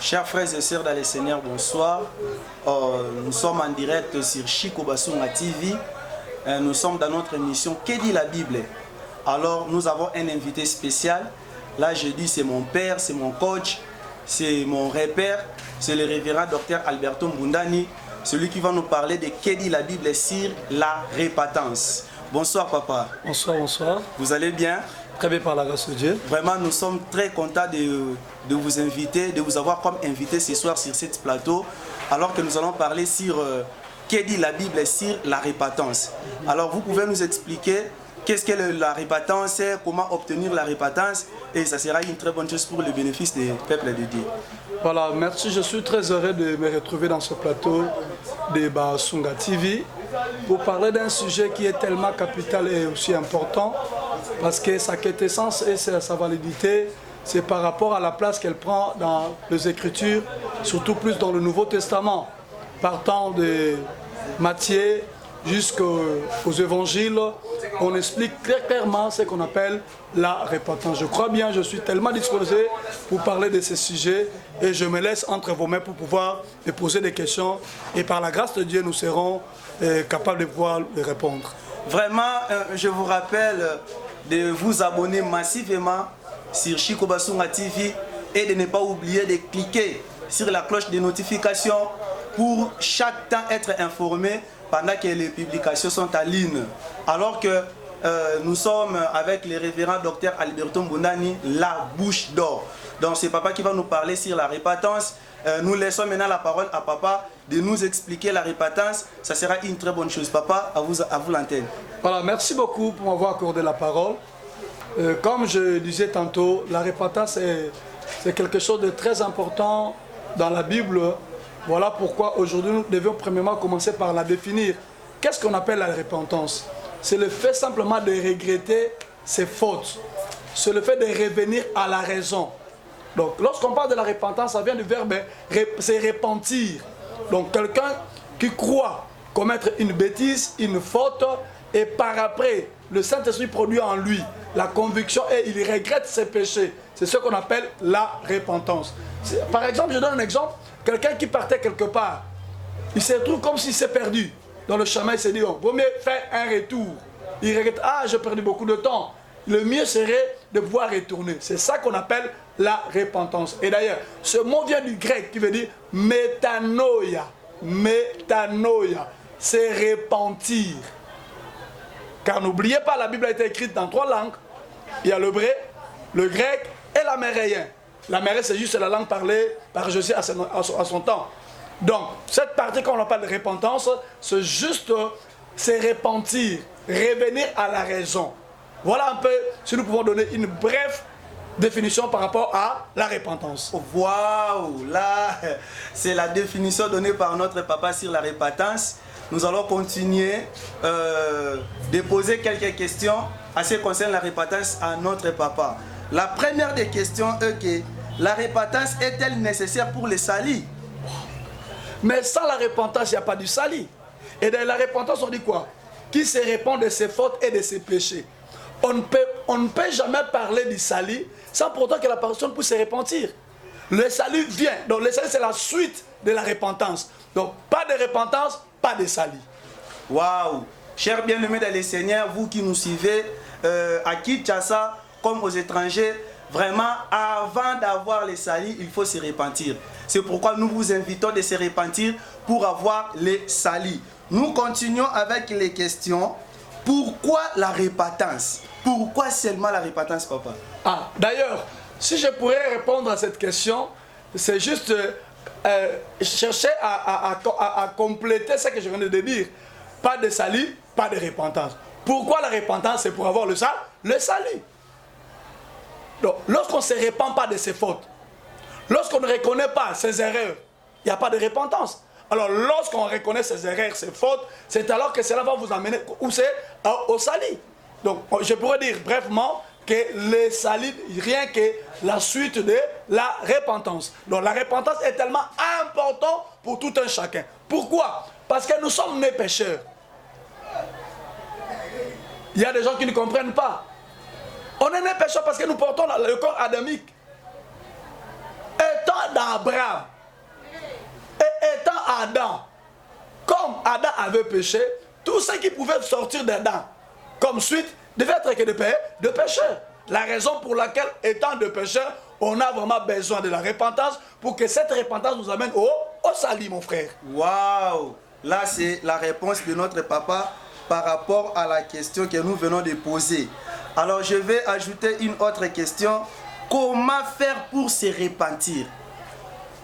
Chers frères et sœurs dans le Seigneur, bonsoir. Nous sommes en direct sur Chico Basunga TV. Nous sommes dans notre émission Que dit la Bible? Alors nous avons un invité spécial. Là je dis c'est mon père, c'est mon coach, c'est mon repère, c'est le révérend docteur Alberto Mbundani, celui qui va nous parler de Que dit la Bible sur la repentance. Bonsoir papa. Bonsoir, bonsoir. Vous allez bien? Très bien par la grâce de Dieu. Vraiment, nous sommes très contents de vous inviter, de vous avoir comme invité ce soir sur ce plateau, alors que nous allons parler sur Que dit la Bible sur la repentance. Alors, vous pouvez nous expliquer qu'est-ce que la repentance, comment obtenir la repentance, et ça sera une très bonne chose pour le bénéfice des peuples de Dieu. Voilà, merci. Je suis très heureux de me retrouver dans ce plateau de Basunga TV pour parler d'un sujet qui est tellement capital et aussi important, parce que sa quintessence et sa validité, c'est par rapport à la place qu'elle prend dans les Écritures, surtout plus dans le Nouveau Testament, partant de Matthieu jusqu'aux évangiles. On explique très clairement ce qu'on appelle la repentance. Je crois bien, je suis tellement disposé pour parler de ces sujets et je me laisse entre vos mains pour pouvoir me poser des questions et par la grâce de Dieu, nous serons capables de pouvoir les répondre. Vraiment, je vous rappelle de vous abonner massivement sur Chico Basunga TV et de ne pas oublier de cliquer sur la cloche de notification pour chaque temps être informé pendant que les publications sont en ligne. Alors que nous sommes avec le révérend docteur Alberto Mbundani, la bouche d'or. Donc c'est papa qui va nous parler sur la repentance. Nous laissons maintenant la parole à papa de nous expliquer la repentance. Ça sera une très bonne chose. Papa, à vous l'antenne. Voilà, merci beaucoup pour m'avoir accordé la parole. Comme je disais tantôt, la repentance c'est quelque chose de très important dans la Bible. Voilà pourquoi aujourd'hui nous devons premièrement commencer par la définir. Qu'est-ce qu'on appelle la repentance? C'est le fait simplement de regretter ses fautes. C'est le fait de revenir à la raison. Donc lorsqu'on parle de la repentance, ça vient du verbe c'est repentir. Donc quelqu'un qui croit commettre une bêtise, une faute, et par après, le Saint-Esprit produit en lui la conviction et il regrette ses péchés. C'est ce qu'on appelle la repentance. Par exemple, je donne un exemple. Quelqu'un qui partait quelque part, il se trouve comme s'il s'est perdu. Dans le chemin, il s'est dit, oh, vaut mieux faire un retour. Il regrette, ah, j'ai perdu beaucoup de temps. Le mieux serait de pouvoir retourner. C'est ça qu'on appelle la repentance. Et d'ailleurs, ce mot vient du grec qui veut dire métanoïa. Métanoïa, c'est repentir. Car n'oubliez pas, la Bible a été écrite dans 3 langues. Il y a l'hébreu, le grec et l'améréen. L'améréen, c'est juste la langue parlée par Josué à son temps. Donc, cette partie qu'on appelle de repentance, c'est juste se repentir, revenir à la raison. Voilà un peu, si nous pouvons donner une brève définition par rapport à la repentance. Waouh, là, c'est la définition donnée par notre papa sur la repentance. Nous allons continuer de poser quelques questions à ce qui concerne la repentance à notre papa. La première des questions est que la repentance est-elle nécessaire pour le salut? Mais sans la repentance, il n'y a pas du salut. Et dans la repentance, on dit quoi? Qui se répand de ses fautes et de ses péchés. On ne peut jamais parler du salut sans pourtant que la personne puisse se repentir. Le salut vient. Donc le salut, c'est la suite de la repentance. Donc pas de repentance, pas de salut. Waouh! Chers bien-aimés dans le Seigneur, vous qui nous suivez à Kinshasa comme aux étrangers, vraiment, avant d'avoir le salut, il faut se repentir. C'est pourquoi nous vous invitons de se repentir pour avoir le salut. Nous continuons avec les questions. Pourquoi la repentance? Pourquoi seulement la repentance, papa? Ah, d'ailleurs, si je pourrais répondre à cette question, c'est juste chercher à compléter ce que je viens de dire. Pas de salut, pas de repentance. Pourquoi la repentance? C'est pour avoir le salut. Donc, lorsqu'on ne se repent pas de ses fautes, lorsqu'on ne reconnaît pas ses erreurs, il n'y a pas de repentance. Alors, lorsqu'on reconnaît ses erreurs, ses fautes, c'est alors que cela va vous amener au salut. Donc, je pourrais dire brièvement que le salut, rien que la suite de la repentance. Donc, la repentance est tellement importante pour tout un chacun. Pourquoi? Parce que nous sommes nés pécheurs. Il y a des gens qui ne comprennent pas. On est nés pécheurs parce que nous portons le corps adamique. Étant dans Abraham, et étant Adam, comme Adam avait péché, tout ce qui pouvait sortir d'Adam comme suite devait être que de pécheurs. La raison pour laquelle, étant de pécheurs, on a vraiment besoin de la repentance pour que cette repentance nous amène au salut, mon frère. Waouh! Là, c'est la réponse de notre papa par rapport à la question que nous venons de poser. Alors, je vais ajouter une autre question. Comment faire pour se repentir?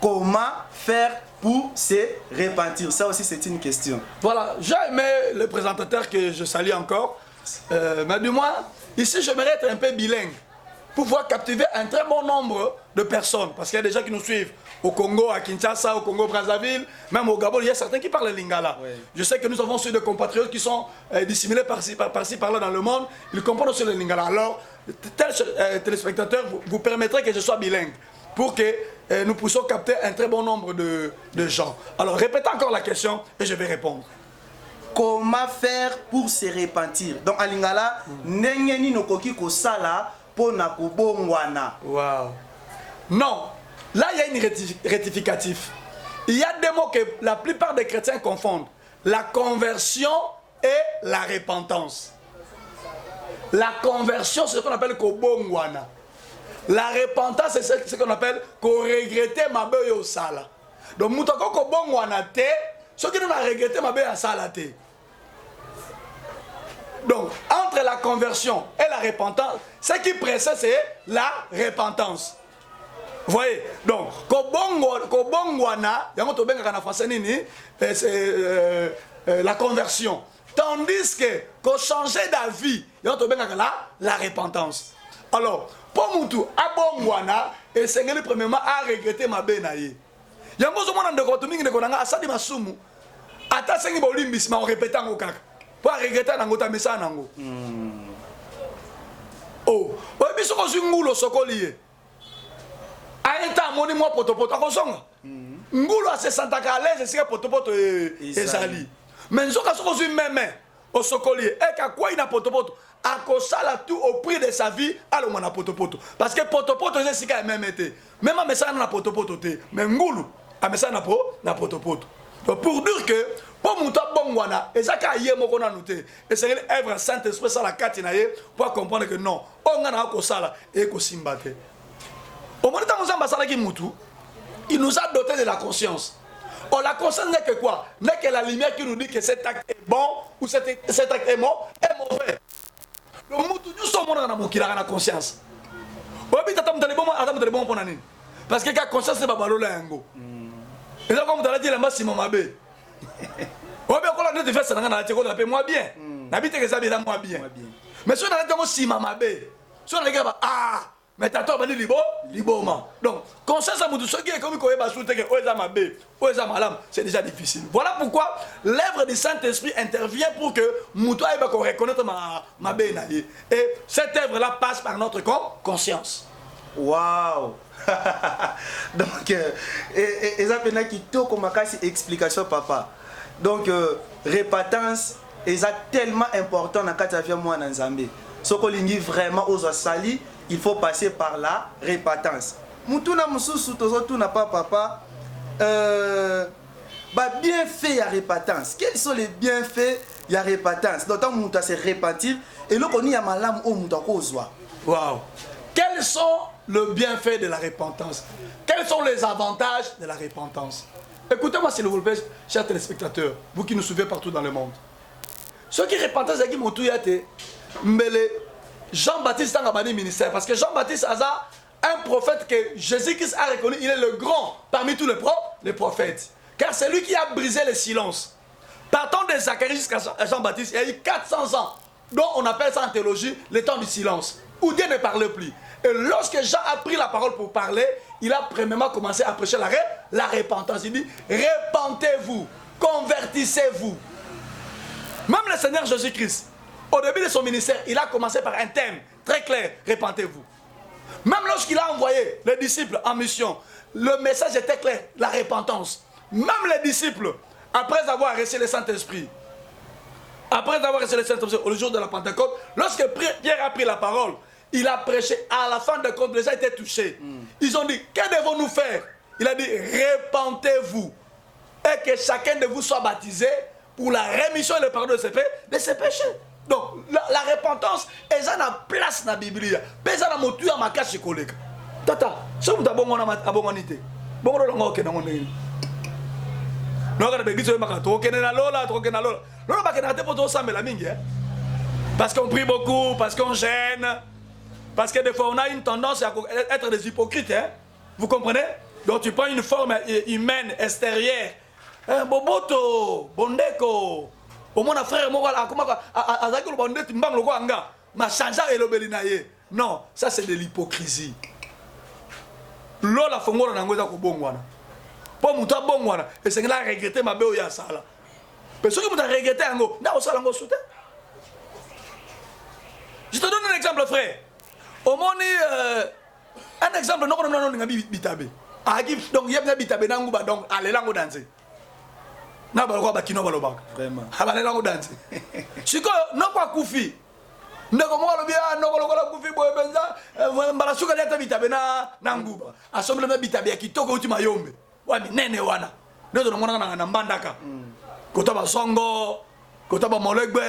Comment faire pour se repentir? Ça aussi, c'est une question. Voilà, j'ai aimé le présentateur que je salue encore. Mais du moins, ici, j'aimerais être un peu bilingue pour pouvoir captiver un très bon nombre de personnes. Parce qu'il y a des gens qui nous suivent au Congo, à Kinshasa, au Congo-Brazzaville, même au Gabon, il y a certains qui parlent le lingala. Oui. Je sais que nous avons aussi des compatriotes qui sont dissimulés par-ci, par-là dans le monde. Ils comprennent aussi le lingala. Alors, tel téléspectateur, vous permettrez que je sois bilingue pour que nous puissions capter un très bon nombre de gens. Alors, répétez encore la question et je vais répondre. Comment faire pour se repentir? Donc, à lingala, n'engeni no koki ko sala po na kubongwana. Wow. Non. Là, il y a une rectificatif. Il y a des mots que la plupart des chrétiens confondent. La conversion et la repentance. La conversion, c'est ce qu'on appelle kobongwana. La repentance, c'est ce qu'on appelle regretter ma belle au sala. Donc, moutako kobongwana te, ce qui nous a regretté ma belle au sala te. Donc, entre la conversion et la repentance, ce qui précède, c'est la repentance. Vous voyez? Donc, kobongwana, c'est la conversion. Tandis que changer d'avis, la repentance. Alors, pour Moutou, abongwana, et c'est premièrement à regretter ma benaye. Il y a un moment de kotuming de konanga, asadi masumu, ata sengi bolimbis, ma on répète en okak. Pour regretter n'angota mesa nango. Oh, oui, biso ko zungulo sokoliye. Aïta moni moi potopoto akosonga. Ngulo se sentaka à l'aise c'est potopoto ezali. Mais nzoka soko zui meme au sokoliye et ka quoi ina potopoto akosala tout au prix de sa vie alors mona potopoto parce que potopoto c'est sika même été. Même mesa na potopoto te, mais ngulu a mesa na potopoto. Donc pour dire que pour monter bongwana et ça kaye moko na noté et c'est l'œuvre Saint-Esprit ça la katinaye pour comprendre que non on a ko sala et ko simbate. Au moment où il nous a doté de la conscience. Oh, la conscience n'est que quoi? N'est que la lumière qui nous dit que cet acte est bon ou cet acte est mauvais. Le moutou, nous sommes dans la conscience. Parce que la conscience n'est pas balola yango. Et là, comme tu l'as dit, la masse, c'est mon mabé. Moi bien. N'habite que ça, moi bien. Mais si on a dit si ma mabé, si on a dit ah. Mais t'as pas dit liboma. Donc, conscience à ceux qui est comme c'est déjà difficile. Voilà pourquoi l'œuvre du Saint-Esprit intervient pour que Moutoua va reconnaître ma bénaïe. Et cette œuvre-là passe par notre conscience. Waouh! Donc, et ça fait qui tout comme explication, papa. Donc, repentance est tellement important dans le cas moi dans Zambie. Ce qu'on dit vraiment aux sali. Il faut passer par la repentance. Moutouna Moussou tout n'a pas papa. Bienfaits à repentance. Quels sont les bienfaits de la repentance? D'autant que c'est repentir et là on y a malam au Mouta Kozwa. Waouh! Quels sont les bienfaits de la repentance? Quels sont les avantages de la repentance? Écoutez-moi s'il vous plaît, chers téléspectateurs, vous qui nous suivez partout dans le monde. Ceux qui repentent, c'est qui Moutouillate, Mbele. Jean-Baptiste a un ministère parce que Jean-Baptiste a un prophète que Jésus-Christ a reconnu, il est le grand parmi tous les prophètes. Car c'est lui qui a brisé le silence. Partant de Zacharie jusqu'à Jean-Baptiste, il y a eu 400 ans, dont on appelle ça en théologie le temps du silence, où Dieu ne parlait plus. Et lorsque Jean a pris la parole pour parler, il a premièrement commencé à prêcher la repentance. Il dit, repentez-vous, convertissez-vous. Même le Seigneur Jésus-Christ, au début de son ministère, il a commencé par un thème très clair, repentez-vous. Même lorsqu'il a envoyé les disciples en mission, le message était clair, la repentance. Même les disciples, après avoir reçu le Saint-Esprit, au jour de la Pentecôte, lorsque Pierre a pris la parole, il a prêché, à la fin de compte, les gens étaient touchés. Ils ont dit, que devons-nous faire? Il a dit répentez-vous et que chacun de vous soit baptisé pour la rémission et le pardon de ses péchés. Donc la repentance est en place dans la Bible. Mais elle a monté à ma cache collègue. Tata, si vous avez un bon anité, bon on a non parce qu'on prie beaucoup, parce qu'on gêne, parce que des fois on a une tendance à être des hypocrites, hein? Vous comprenez? Donc tu prends une forme humaine extérieure, boboto, bondeko, au moins un frère non, ça c'est de l'hypocrisie. Lola fongola nangoza ko bongwana. Po mutu abongwana et c'est là regretter ma beo ya sala. Mais ce que mutu regretter ngo, na osala ngo soute. Je te donne un exemple frère. Au moni un exemple non non ngabi bitabe. Agif donc yebna bitabe nangu ba donc ale lango danser. Na ba ko ba kino ba lobaka. Vraiment. Abale lango danser. Siko non kwa kufi. Ndeko mwa bia ndoko lokola kufi boye benza mbala suka leta bitabe na nguba asomble na bitabe kitoko uti mayombe wa minene wana ndoto ngona na mbandaka kota ba songo kota ba molegbe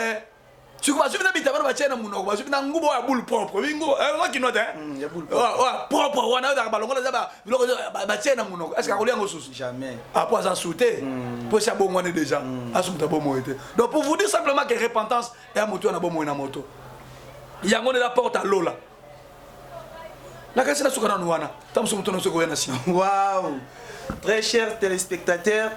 siku ba subi na bitabe ba chena munoko ba subi na nguba ya boule propre bingo wa kinote ya boule wa propre wana da ba longola za ba biloko ba chena munoko est-ce que akoli ngo susu jamais après ça sauter pour ça bon wana déjà asumuta bon moité donc pour vous dire simplement que repentance est moto na bon moina moto. Il y a un la porte à Lola. La casse la soukana nouana. Tam sou mouton sou goyana si. Waouh! Très chers téléspectateurs,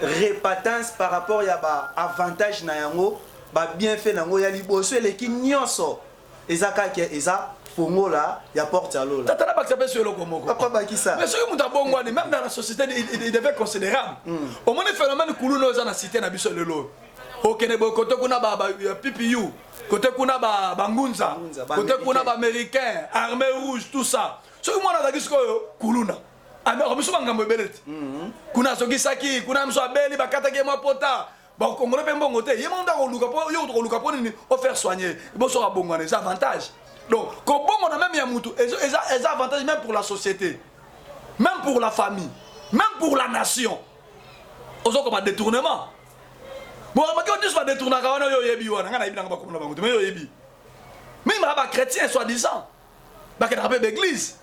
repentance par rapport à ba avantage na yango, ba bienfait nango ya liboso et les kinyonso. Ezaka ke eza fongo là, ya porte à Lola. Tata na ba s'appelle sur le komoko. Papa ba ki ça. Mais ce que mouta bongwani même dans la société il devait considérable. Au moins le phénomène koulou no za na cité na biso lelo. Okene bo koto kuna ba PPU. Côté kuna ba bangunza, côté kuna ba américain, armée rouge, tout ça. Ce que moi na dagi skoyo kuluna. Alors biso bangambo beleti. Kuna soki saki, kuna mso abeli bakata ke mo pota. Ba kongolo pe mbongo te. Yemo ndako luka po yo to luka po ni o faire soigner. Bo so abongwana ça avantage. Donc ko bongo na même ya mutu, ez avantage même pour la société. Même pour la famille, même pour la nation. Ozo comme un détournement. Bon, on dit soit détourné quand on a yebi wana ngana ibina ngaba komona bango mais yo yebi. Même ba chrétien soi-disant. Ba ke rapé l'église.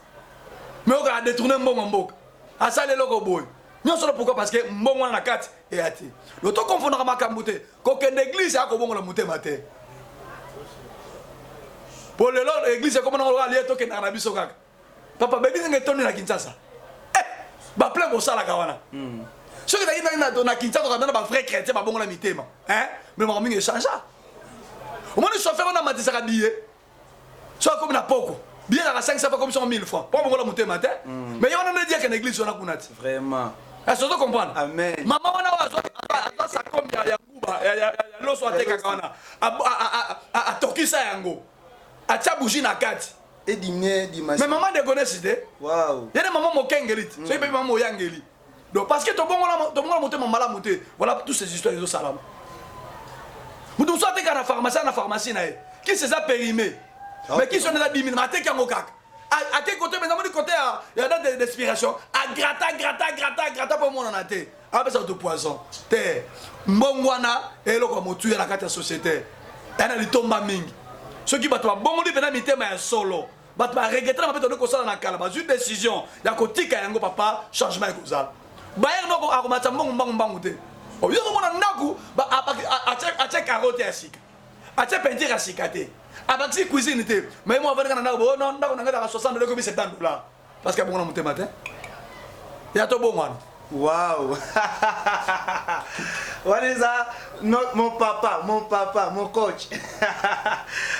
Mais on a détourné mbongo mboka. Asa le loko boy. Non seulement pourquoi parce que mbongo na kati et ati. Le to confondra makamute ko ke l'église a ko bongo la muté maté. Pour le lord l'église comme on a lié to ke na biso kaka. Papa l'église ngetoni na Kinshasa. Ba plein ko sala kawana. Ce que tu as dit dans Kinshasa, tu as frère chrétien, tu as bon la mitema. Hein? Mais mon ami change. Au moins, le chauffeur, on a maté ça billet. Soit comme na poko. Billet à 500 fois comme 100 000 francs. Pas bon la monter matin. Mais il y a un dire qu'une église, on a kunati. Vraiment. Est-ce que tu comprends? Amen. Maman, on a ça comme il y a Kuba, il y a l'eau soit tekakana. À Tokisa yango. À Tchabouji na kati. Et dîner dimanche. Mais maman déconne c'était. Waouh. Il y a des mamans mokengelit. So il peut maman yangeli. Donc parce que ton bon la monter mon mala monter. Voilà toutes ces histoires de salam. Vous nous sortez qu'à la pharmacie qui s'est périmé. Mais qui sont là 10 000 maté qui ont kak. À quel côté maintenant du côté il y a des d'inspiration. À gratta pour mon anaté. Avec ça de poison. Te mbongwana et le comme tuer la carte société. Tana li tomba mingi. Ceux qui battent bon li bena mitema solo. Bat ba regretter ma peut ko sala na kala ba une décision. Ya ko tika yango papa changement ko sala. Bayer noko akomata mbongo te. O yo mona ndaku ba ache carotte asika. Ache peinture asika te. Abaxi cuisine te. Mais moi venga na ndako non ndako nanga 60 $, 70 $. Parce que bon na monter matin. Ya to bon wana. Waouh. Voilà mon papa, mon coach.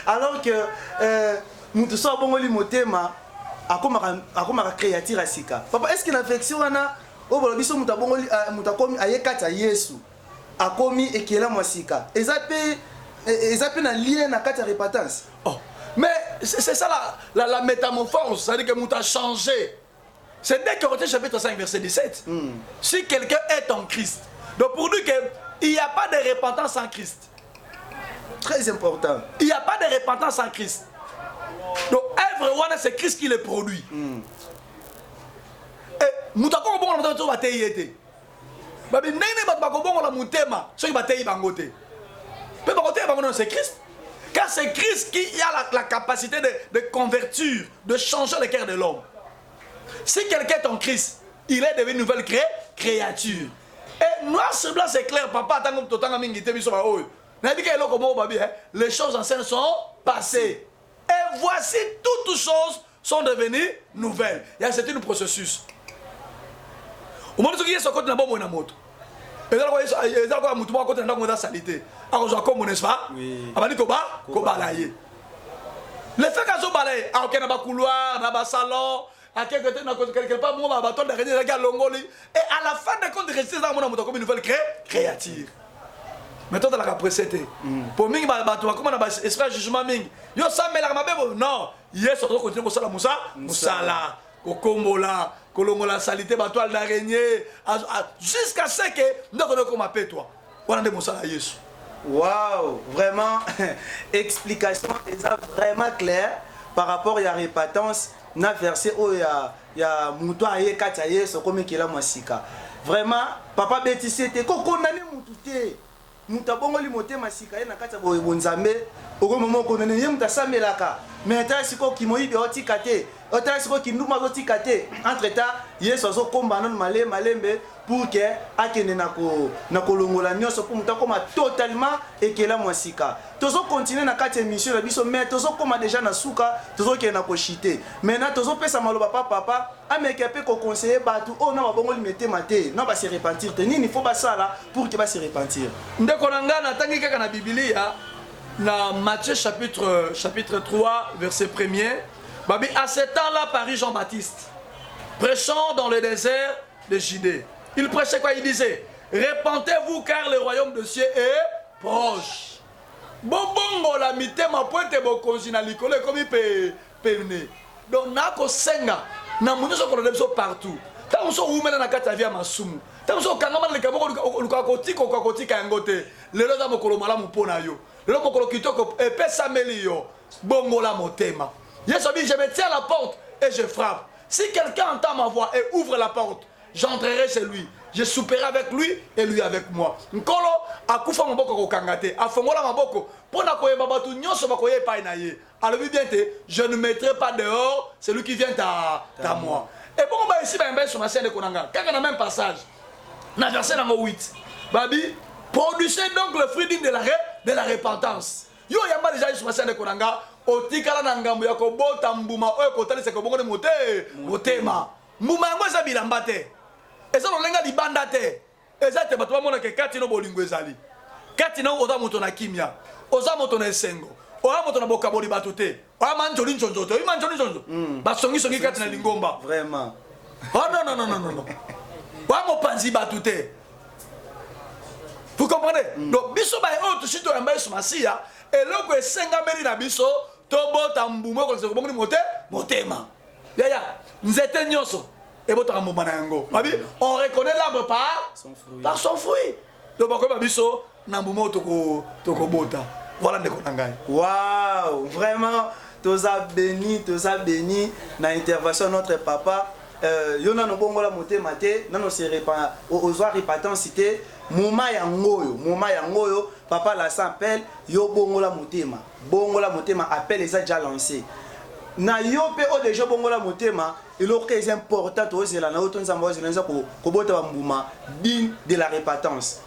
Alors que nous tous sommes bons motema akoma créature asika. Papa, est-ce que l'affection ana o bolo biso mutabongoli mutakomi ayekata Yesu akomi ekela mwasika. Ezape na lien na kata repentance. Oh. Mais c'est ça la métamorphose, c'est-à-dire que muta changé. C'est dès Corinthiens chapitre 5 verset 17. Si quelqu'un est en Christ. Donc pour nous qu'il n'y a pas de repentance sans Christ. Très important. Il n'y a pas de repentance sans Christ. Donc œuvre c'est Christ qui le produit. Et mutu akokobongola motema soki bateyi ye te babi ndenge bato bakobongola motema soki bateyi bango te mpe bakoteya bango non c'est Christ car c'est Christ qui a la capacité de convertir, de changer le cœur de l'homme. Si quelqu'un est en Christ, il est devenu une nouvelle créature. Et noir sur blanc, c'est clair, papa, les choses anciennes sont passées. Et voici, toutes choses sont devenues nouvelles. C'est un processus. Au moment où il y a ce côté, il y a un moto. Et là, il y a un moto qui est en salité. Alors, je comme n'est-ce pas? Oui. Le fait qu'ils ont balayé, il y a un couloir, un salon, quelque part, moi, je vais regarder l'ongoli. Et à la fin de compte, il reste comme une nouvelle créature. Maintenant, dans la précédente, pour moi, comment on a esprit jugement ming. Yo ça mais la non, hier surtout continuer pour ça la musala, kokombola, kolongola salité ba toile d'araignée jusqu'à ce que nous connaissons comme appelle toi. On a des musala Yesu. Waouh, vraiment explication vraiment claire par rapport à la répétence na verset où il y a muto aye kata Yesu comme kila masika. Vraiment papa Betty c'était ko condamné mututé. Mutabongoli motema sika na kata boye bonzambe oko momo konene ye mutasamelaka mais ta siko kimoyi be otikate ota siko kinduma otikate entre temps Yesu azo komba non malembe pour que akene na kolongola nyonso pour mutakoma totalement ekela mwasika tozo continuer na kati émission la biso mais tozo koma déjà na suka tozo ke na koshite maintenant tozo pesa maloba papa ameke pe ko conseiller batu o na babongoli metema te na ba se repentir te nini faut ba sala pour que ba se repentir ndeko nangana tangi kaka na Biblia na Matthieu chapitre 3 verset 1er babi à ce temps-là Paris Jean-Baptiste prêchant dans le désert de Judée. Il prêchait quoi? Il disait répentez-vous car le royaume de Dieu est proche. Bobongo la mitema pointe bokonzi na likolo comme il peut peine. Donc nako senga na munoso ko lebso partout. Tant so umena na kata via masumu. Tant so kangama le kaboko lukakotika ngote. Lelo za mokolo malamu pona yo. Lelo mokolo kitoko epesa melio. Bongo la motema. Yesu dit je me tiens à la porte et je frappe. Si quelqu'un entend ma voix et ouvre la porte, j'entrerai chez lui. Je souperai avec lui et lui avec moi. Nkolo akufa maboko ko kangate. Afongola maboko pona koyeba batu nyonso bakoye pa na ye. Alors bien je ne mettrai pas dehors celui qui vient à moi. Et bon ba ici ba sur ma scène de konanga. Kaka na même passage. Na verset numéro 8. Babi, produisez donc le fruit digne de la repentance. Yo yamba déjà sur ma scène de konanga. Otikala na ngambo ya kobota mbuma oyo kotalisa ko bongo motema. Mbuma yango eza bilamba te. Eza lolenga libanda te. Eza te bato bamona ke kati no bolingo ezali. Kati na oza moto na kimia. Oza moto na esengo. Oza moto na bokaboli bato te. Oza manjoli njonjo te. Oza manjoli njonjo. Basongi kati na lingomba. Vraiment. Oh non. Oza mopanzi bato te. Vous comprenez? Donc biso ba o to shito yamba yesu masia eloko esenga meli na biso tobota mbuma ko se bongo motema. Yaya, nzete nyonso ebota mbuma na yango. Babi, on reconnaît l'arbre par son fruit. Donc ba biso na mbuma toko bota. Voilà ndeko nangai. Waouh, vraiment toza béni na intervention notre papa. Yona no bongo la motema te, nano se repa ozwa repentance cité. Mouma yangoyo, papa la s'appelle yo bongola motema. Bongola motema appelle les a déjà lancé. Na yo pe o déjà bongola motema, il est important to zela na oto nzamba zela ko bota mbuma din de la repentance.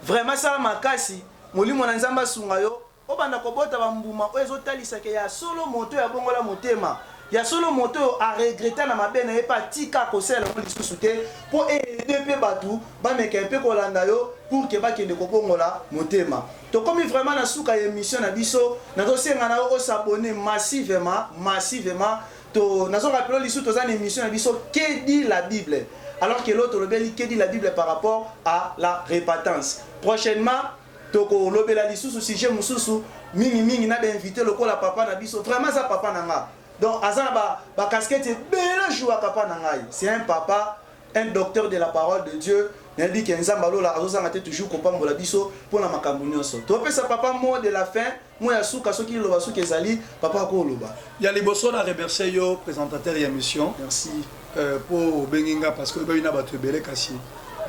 Vraiment ça makasi, molimo na nzamba sunga yo, o banda ko bota mbuma o ezotalisa ke ya solo moto ya bongola motema. Il y a solo moto à regretter na mabena e pa tika ko sela mo lisusu te pour aider pe batu ba meka pe ko landa yo pour que ba kende ko bongola motema. To comme vraiment na suka émission na biso na to senga na o s'abonner massivement to na zo rappelé lisusu to za émission na biso que dit la Bible. Alors que l'autre le beli que dit la Bible par rapport à la repentance. Prochainement to ko lobela lisusu sujet mususu mingi na ba inviter le ko la papa na biso vraiment ça papa nanga. Donc, Azana ba casquette belle joie papa nangai. C'est un papa, un docteur de la parole de Dieu. Il dit que Nzambalo la azosanga toujours kopambola biso pour la makambo nyonso. To pe sa papa mot de la fin, moi ya suka soki loba soki ezali, papa ko loba. Ya liboso na remercier yo présentateur et émission. Merci. pour Benginga parce que il y a battu belé kasi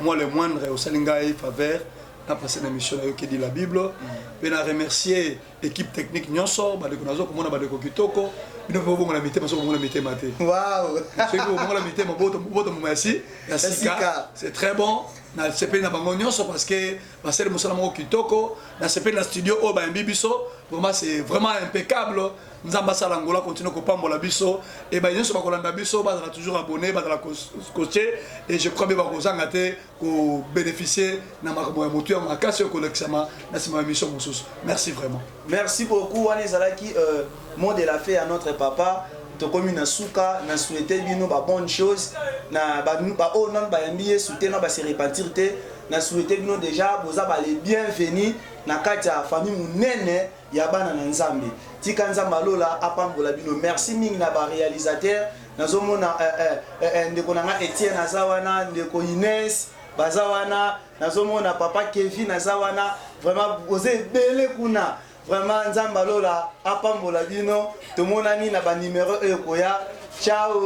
moi le moindre au salinga et faveur n'a passé une émission qui dit la Bible ben a remercier l'équipe technique nyonso ba de konazo komona ba de kokitoko bino po bongo la mité parce que bongo la mité maté waouh c'est que bongo la mité maboto merci la sika c'est très bon na CP na bango nyonso parce que parce que mosala mo kitoko na CP na studio o ba mbibiso vraiment c'est vraiment impeccable nzamba sala ngola continue ko pambola biso et ba nyonso ba kolanda biso ba toujours abonné ba la coacher et je crois bien ba kozanga te ko bénéficier na makambo ya motu ya makasi ko lexama na sima émission mosusu merci vraiment merci beaucoup wana ezalaki mot de la fée à notre papa tokomi na suka na souhaiter bino ba bonne chose na ba o non ba yambi souhaiter na ba se repentir te na souhaiter bino déjà boza ba les bienvenus na kati ya famille munene ya bana na nzambe tika nzamba lola apambola bino merci mingi na ba réalisateur nazomona ndeko nanga Etienne azawana ndeko Inès bazawana nazomona papa Kevin azawana vraiment oze belé kuna vraiment nzamba lola apambola bino tomonani na ba numéro ekoya ciao